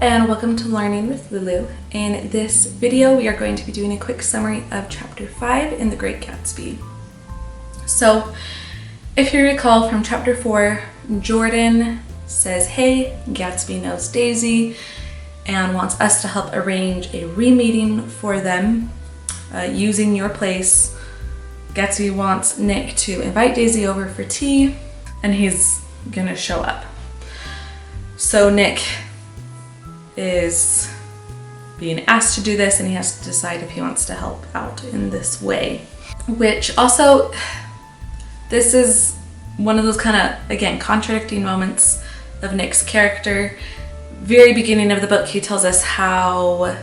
and welcome to Learning with Lulu. In this video we are going to be doing a quick summary of chapter 5 in The Great Gatsby. So if you recall from chapter 4, Jordan says, hey, Gatsby knows Daisy and wants us to help arrange a re-meeting for them using your place. Gatsby wants Nick to invite Daisy over for tea and he's gonna show up. So Nick is being asked to do this and he has to decide if he wants to help out in this way. Which also, this is one of those kind of, again, contradicting moments of Nick's character. Very beginning of the book, he tells us how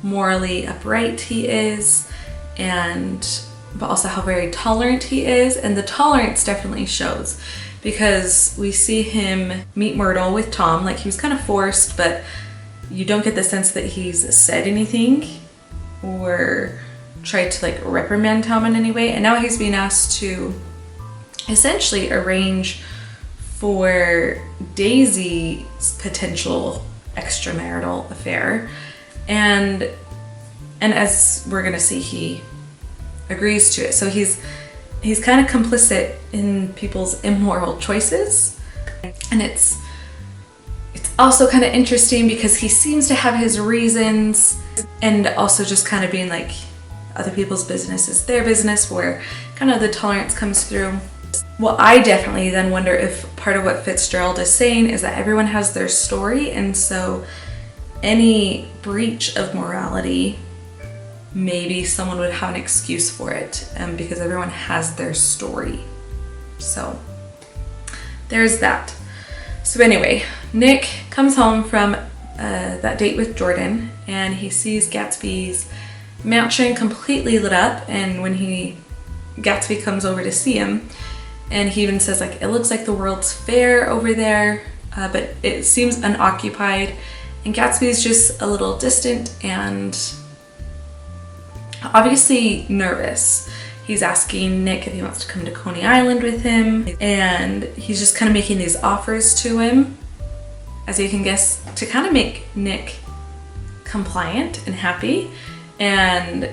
morally upright he is, but also how very tolerant he is, and the tolerance definitely shows because we see him meet Myrtle with Tom, like he was kind of forced, but you don't get the sense that he's said anything or tried to like reprimand Tom in any way. And now he's being asked to essentially arrange for Daisy's potential extramarital affair. And as we're gonna see, he agrees to it. So he's kind of complicit in people's immoral choices. And it's also kind of interesting because he seems to have his reasons and also just kind of being like other people's business is their business, where kind of the tolerance comes through. Well, I definitely then wonder if part of what Fitzgerald is saying is that everyone has their story, and so any breach of morality, maybe someone would have an excuse for it because everyone has their story. So there's that. So anyway, Nick comes home from that date with Jordan and he sees Gatsby's mansion completely lit up, and when Gatsby comes over to see him, and he even says like, it looks like the World's Fair over there, but it seems unoccupied, and Gatsby's just a little distant and obviously nervous. He's asking Nick if he wants to come to Coney Island with him, and he's just kind of making these offers to him, as you can guess, to kind of make Nick compliant and happy. And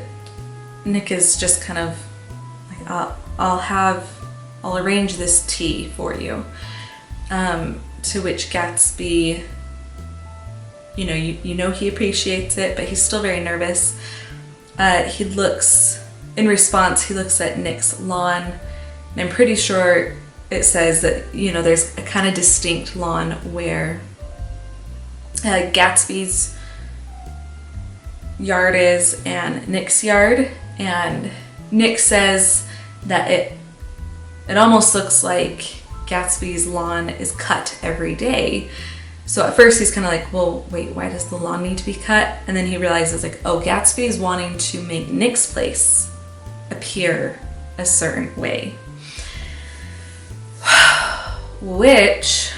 Nick is just kind of like, I'll arrange this tea for you. To which Gatsby, you know he appreciates it, but he's still very nervous. In response, he looks at Nick's lawn, and I'm pretty sure it says that, there's a kind of distinct lawn where Gatsby's yard is and Nick's yard, and Nick says that it almost looks like Gatsby's lawn is cut every day. So at first he's kind of like, well, wait, why does the lawn need to be cut? And then he realizes like, oh, Gatsby is wanting to make Nick's place appear a certain way. Which,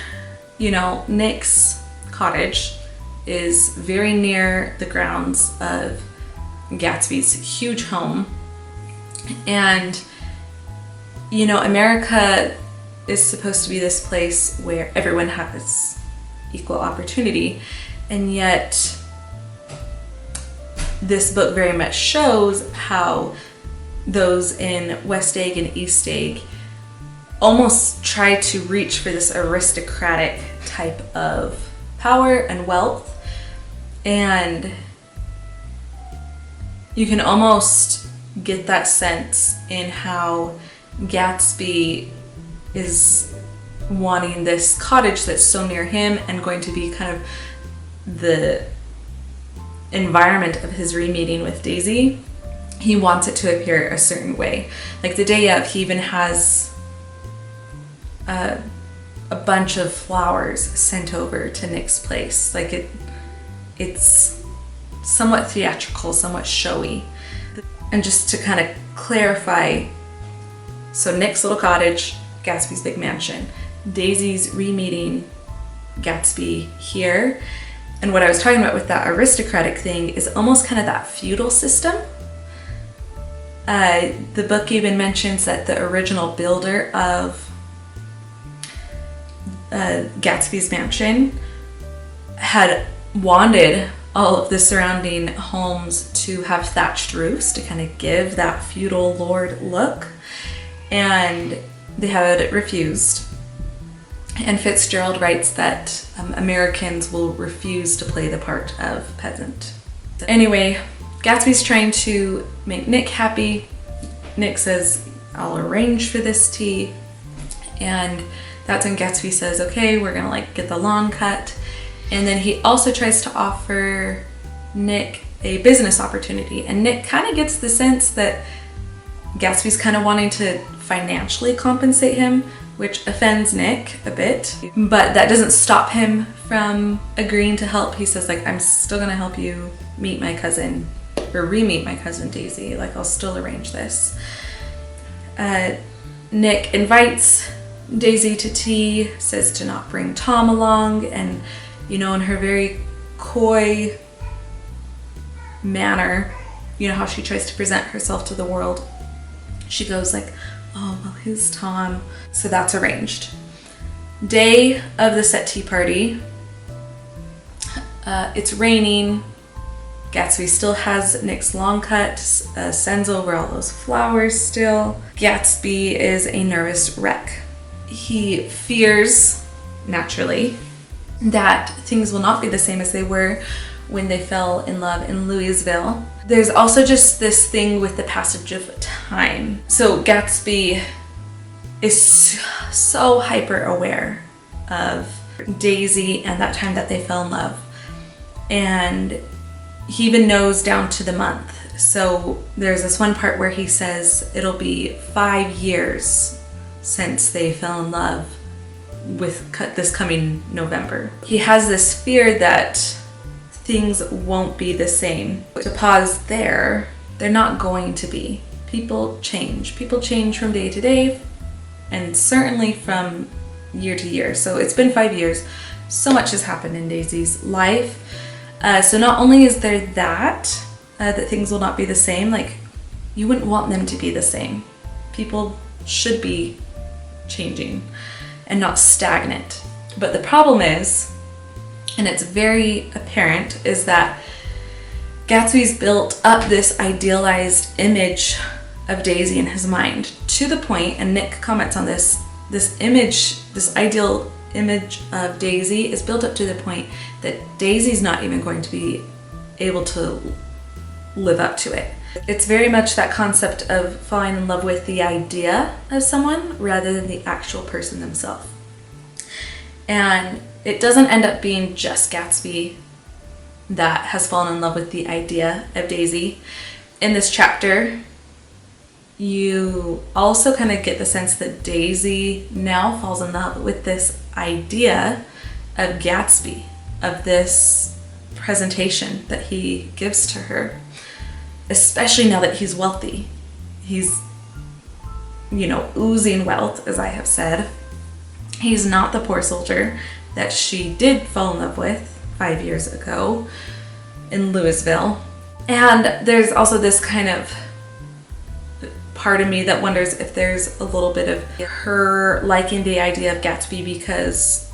Nick's cottage is very near the grounds of Gatsby's huge home. And, America is supposed to be this place where everyone has equal opportunity, and yet this book very much shows how those in West Egg and East Egg almost try to reach for this aristocratic type of power and wealth, and you can almost get that sense in how Gatsby is wanting this cottage that's so near him and going to be kind of the environment of his re-meeting with Daisy. He wants it to appear a certain way. Like the day of, he even has a bunch of flowers sent over to Nick's place. Like it's somewhat theatrical, somewhat showy. And just to kind of clarify, so Nick's little cottage, Gatsby's big mansion. Daisy's re-meeting Gatsby here. And what I was talking about with that aristocratic thing is almost kind of that feudal system. The book even mentions that the original builder of Gatsby's mansion had wanted all of the surrounding homes to have thatched roofs to kind of give that feudal lord look, and they had refused. And Fitzgerald writes that Americans will refuse to play the part of peasant. Anyway, Gatsby's trying to make Nick happy. Nick says, I'll arrange for this tea. And that's when Gatsby says, okay, we're gonna like get the lawn cut. And then he also tries to offer Nick a business opportunity. And Nick kind of gets the sense that Gatsby's kind of wanting to financially compensate him, which offends Nick a bit, but that doesn't stop him from agreeing to help. He says, like, I'm still gonna help you meet my cousin, or re-meet my cousin Daisy. Like, I'll still arrange this. Nick invites Daisy to tea, says to not bring Tom along, and, you know, in her very coy manner, you know how she tries to present herself to the world, she goes like, oh, well, who's Tom? So that's arranged. Day of the set tea party. It's raining. Gatsby still has Nick's long cut, sends over all those flowers still. Gatsby is a nervous wreck. He fears, naturally, that things will not be the same as they were when they fell in love in Louisville. There's also just this thing with the passage of time. So Gatsby is so hyper aware of Daisy and that time that they fell in love. And he even knows down to the month. So there's this one part where he says it'll be 5 years since they fell in love with this coming November. He has this fear that things won't be the same. To pause there, they're not going to be. People change. People change from day to day, and certainly from year to year. So it's been 5 years. So much has happened in Daisy's life. So not only is there that things will not be the same, like, you wouldn't want them to be the same. People should be changing and not stagnant. But the problem is, and it's very apparent, is that Gatsby's built up this idealized image of Daisy in his mind, to the point, and Nick comments on this image, this ideal image of Daisy is built up to the point that Daisy's not even going to be able to live up to it. It's very much that concept of falling in love with the idea of someone rather than the actual person themselves. And it doesn't end up being just Gatsby that has fallen in love with the idea of Daisy. In this chapter, you also kind of get the sense that Daisy now falls in love with this idea of Gatsby, of this presentation that he gives to her, especially now that he's wealthy. He's, you know, oozing wealth, as I have said. He's not the poor soldier that she did fall in love with 5 years ago in Louisville. And there's also this kind of part of me that wonders if there's a little bit of her liking the idea of Gatsby because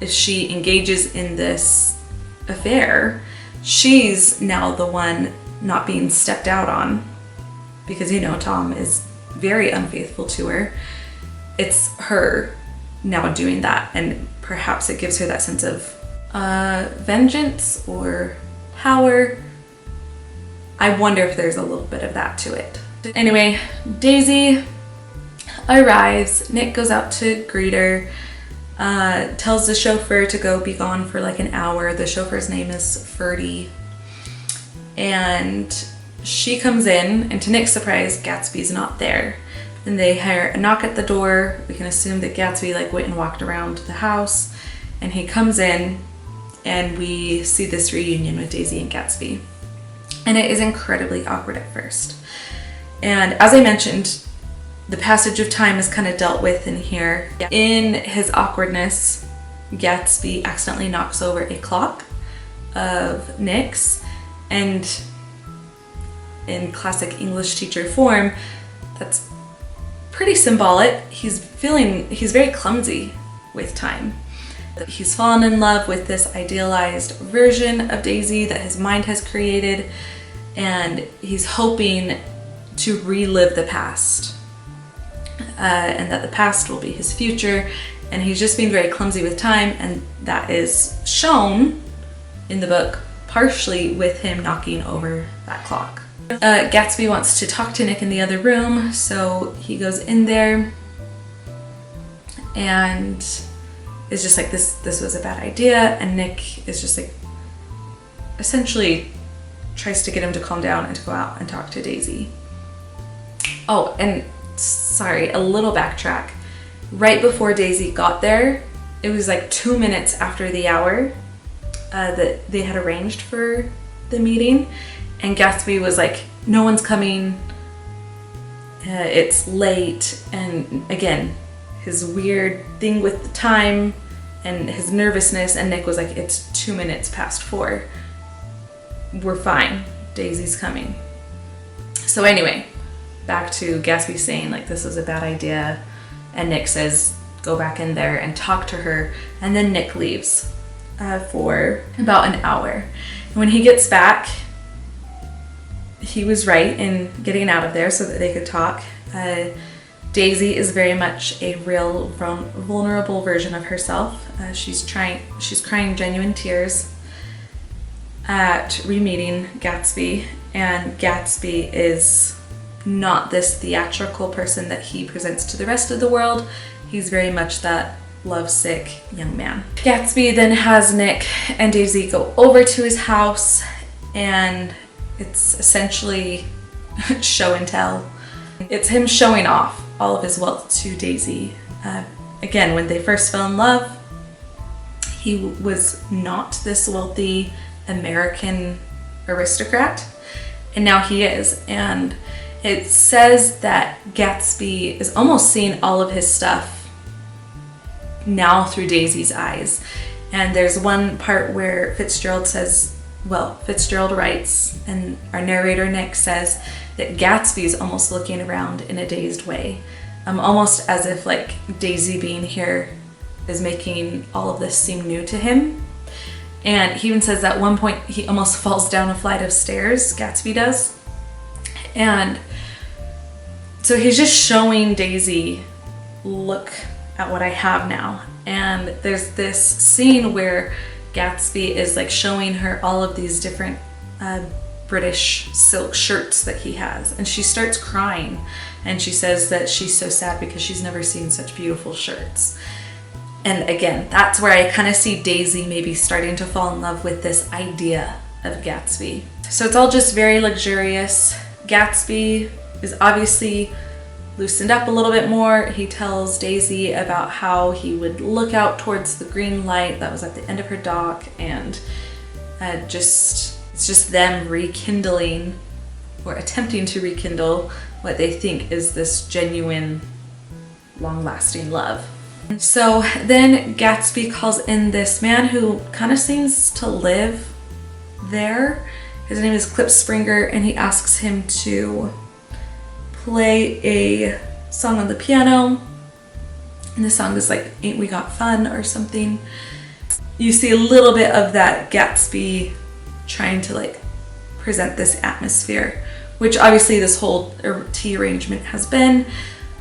if she engages in this affair, she's now the one not being stepped out on because, you know, Tom is very unfaithful to her. It's her now doing that, and perhaps it gives her that sense of vengeance or power. I wonder if there's a little bit of that to it. Anyway, Daisy arrives. Nick goes out to greet her, tells the chauffeur to go be gone for like an hour. The chauffeur's name is Ferdy. And she comes in, and to Nick's surprise, Gatsby's not there. And they hear a knock at the door. We can assume that Gatsby like went and walked around the house, and he comes in, and we see this reunion with Daisy and Gatsby. And it is incredibly awkward at first. And as I mentioned, the passage of time is kind of dealt with in here. In his awkwardness, Gatsby accidentally knocks over a clock of Nick's, and in classic English teacher form, that's pretty symbolic. He's very clumsy with time. He's fallen in love with this idealized version of Daisy that his mind has created, and he's hoping to relive the past, and that the past will be his future, and he's just being very clumsy with time, and that is shown in the book partially with him knocking over that clock. Gatsby wants to talk to Nick in the other room, so he goes in there and is just like, this was a bad idea, and Nick is just like, essentially tries to get him to calm down and to go out and talk to Daisy. Oh, and sorry, a little backtrack. Right before Daisy got there, it was like 2 minutes after the hour that they had arranged for the meeting, and Gatsby was like, no one's coming, it's late, and again, his weird thing with the time and his nervousness, and Nick was like, it's 2 minutes past 4. We're fine. Daisy's coming. So anyway, back to Gatsby saying like, this is a bad idea, and Nick says, go back in there and talk to her, and then Nick leaves for about an hour. And when he gets back, he was right in getting out of there so that they could talk. Daisy is very much a real vulnerable version of herself. She's crying genuine tears at re-meeting Gatsby, and Gatsby is not this theatrical person that he presents to the rest of the world. He's very much that lovesick young man. Gatsby then has Nick and Daisy go over to his house, and it's essentially show and tell. It's him showing off all of his wealth to Daisy. Again, when they first fell in love, he was not this wealthy American aristocrat, and now he is. And it says that Gatsby is almost seeing all of his stuff now through Daisy's eyes. And there's one part where Fitzgerald writes, and our narrator Nick says that Gatsby's almost looking around in a dazed way, almost as if like Daisy being here is making all of this seem new to him. And he even says at one point he almost falls down a flight of stairs, Gatsby does. And so he's just showing Daisy, look at what I have now. And there's this scene where Gatsby is like showing her all of these different British silk shirts that he has, and she starts crying, and she says that she's so sad because she's never seen such beautiful shirts. And again, that's where I kind of see Daisy maybe starting to fall in love with this idea of Gatsby. So it's all just very luxurious. Gatsby is obviously loosened up a little bit more. He tells Daisy about how he would look out towards the green light that was at the end of her dock, and it's just them rekindling, or attempting to rekindle, what they think is this genuine, long-lasting love. So then Gatsby calls in this man who kind of seems to live there. His name is Clip Springer, and he asks him to play a song on the piano, and the song is like Ain't We Got Fun or something. You see a little bit of that Gatsby trying to like present this atmosphere, which obviously this whole tea arrangement has been,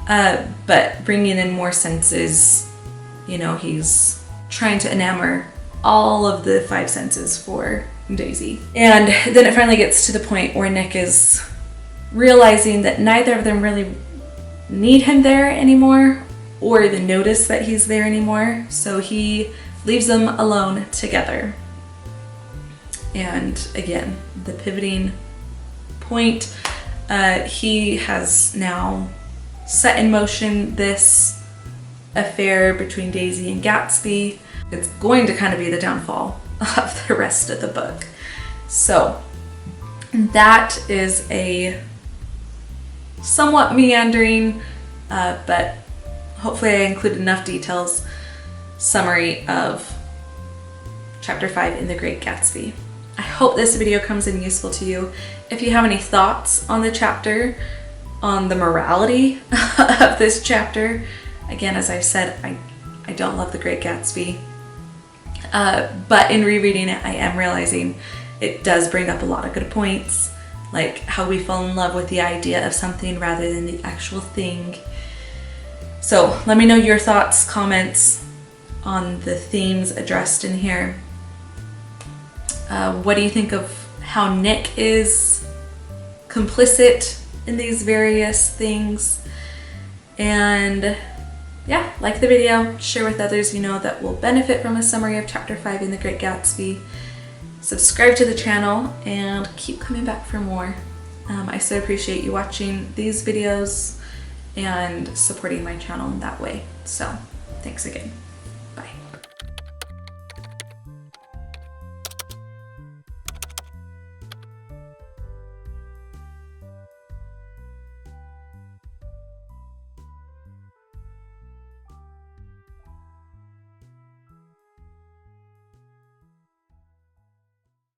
but bringing in more senses. You know, he's trying to enamor all of the 5 senses for Daisy. And then it finally gets to the point where Nick is realizing that neither of them really need him there anymore, or even notice that he's there anymore. So he leaves them alone together. And again, the pivoting point, he has now set in motion this affair between Daisy and Gatsby. It's going to kind of be the downfall of the rest of the book. So that is a somewhat meandering, but hopefully I included enough details, summary of chapter 5 in The Great Gatsby. I hope this video comes in useful to you. If you have any thoughts on the chapter, on the morality of this chapter, again, as I've said, I don't love The Great Gatsby. But in rereading it, I am realizing it does bring up a lot of good points, like how we fall in love with the idea of something rather than the actual thing. So let me know your thoughts, comments on the themes addressed in here. What do you think of how Nick is complicit in these various things? And yeah, like the video, share with others you know that will benefit from a summary of Chapter 5 in The Great Gatsby. Subscribe to the channel and keep coming back for more. I so appreciate you watching these videos and supporting my channel in that way. So thanks again.